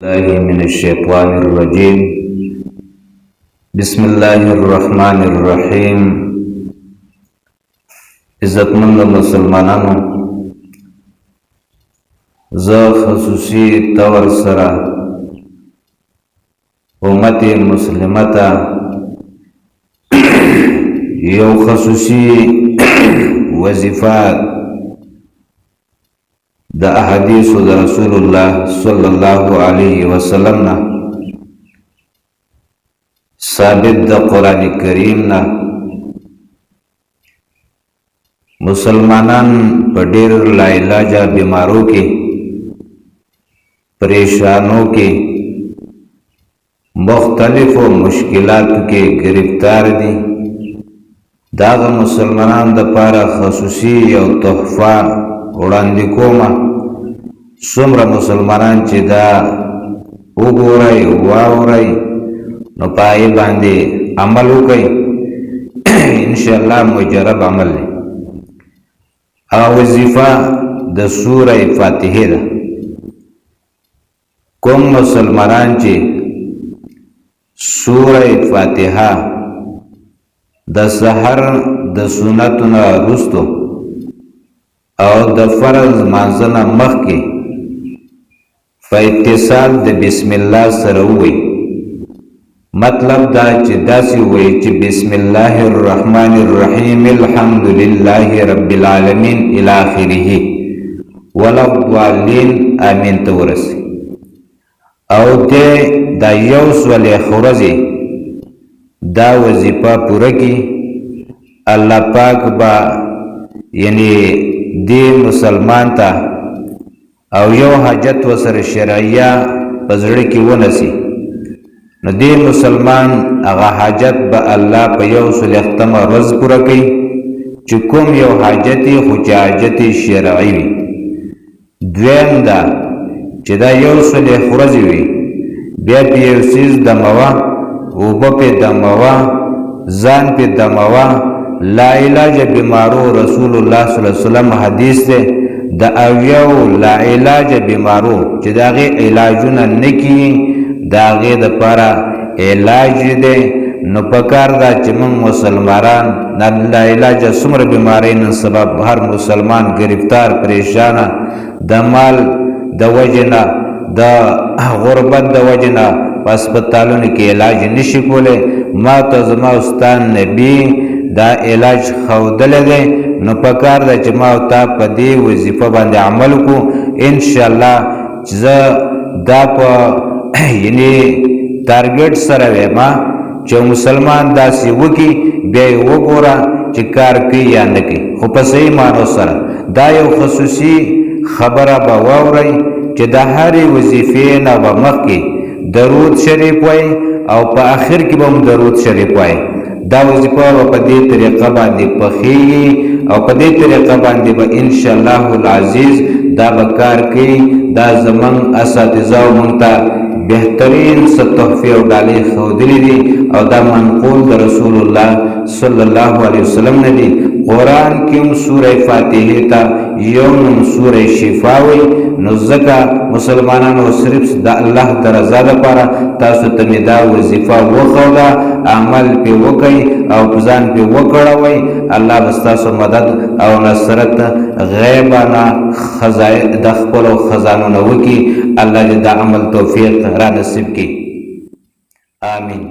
الله من الشيطان الرجيم. بسم الله الرحمن الرحيم. عزتمند مسلمانانو، زه خصوصي طور سره امت مسلمه ته یو خصوصي وظیفه د احادیث د رسول الله صلی الله علیه وسلم نه ثابت د قرآن کریم نه مسلمانان په ډېر لاعلاجه بیمارو کې پریشانو کې مختلفو مشکلاتو کې گرفتار دي. داغه مسلمانان د پاره خصوصي یو تحفه وړاندې کومه. څومره مسلمانان چې دا وګورئ واورئ نو پای باندې عمل وکړئ، انشاءالله مجرب عمل دی. او وظیفه د سوره فاتحه ده. کوم مسلمانان چې سوره فاتحه د سحر د سنتونو وروسته او د فرض مانځنه مخکې په اتصال د بسم الله سره ووایي. مطلب دا چې داسې ووایي چې بسم الله الرحمن الرحیم الحمد لله رب العالمین الی آخره ولا الضالین آمین ته ورسي. او دا یو سوال خورځي دا وظیفه پوره کی، الله پاک با یعنی دی مسلمان ته او یو حاجت وسره شرعیه پزړه کې ونسی، نو دی مسلمان هغه حاجت به الله په یو سل ختمه ورځ پوره کوي چې کوم یو حاجتي خو چې حاجت شرعي وي. دویم دا چې دا یو سل ورځې وي، بیا په یو څیز دموه، اوبه په دموه، ځان په دموه. لا علاج بیمارو رسول الله صلی الله علیه وسلم حدیث ده د اویو لا علاج بیمارو چې داغه علاجونه نکی داغه د پاره علاج ده. نو پکار دا چې موږ مسلمانان نه لا علاج څومره بیماری نن سبب هر مسلمان گرفتار پریشان د مال د وجنه د غربت د وجنه هسپتالونو کې علاج نشي کوله. ما ته زما استاد نبی دا علاج خودل دی، نو پکار دا چې ما او تا په دې وظیفه باندې عمل کو. ان شاء الله چې دا په یعنی ټارګټ سره ما چې مسلمان داسې وکي بیا وګوره چې کار کوي یا نه کوي، خو په صحیح معنی سره. دا یو خصوصي خبره به واورئ چې د هرې وظیفې نه به مخکې درود شریف وای او په آخر کې به هم درود شریف وای. دا وظیفه په دې طریقه باندې پخېږي او په دې طریقه باندې به ان شاء الله العزیز دا به کار کوي. دا زمون اساتذه او مونږ ته بهترین څه تحفې او ډالۍ ښودلي دي او دا منقول د رسول الله صلی الله علیه وسلم نه دي. قرآن کې هم سوره فاتحه ته یو نوم سوره شفا وي. نو ځکه مسلمانانو صرف د الله د رضا لپاره تاسو ته مې دا وظیفه وښوده، عمل پې وکئ او ځان پې وکړوئ. الله به ستاسو مدد او نصرت غیبانه د خپلو خزانو وکړي. الله دې د عمل توفیق را نصیب کړي. آمین.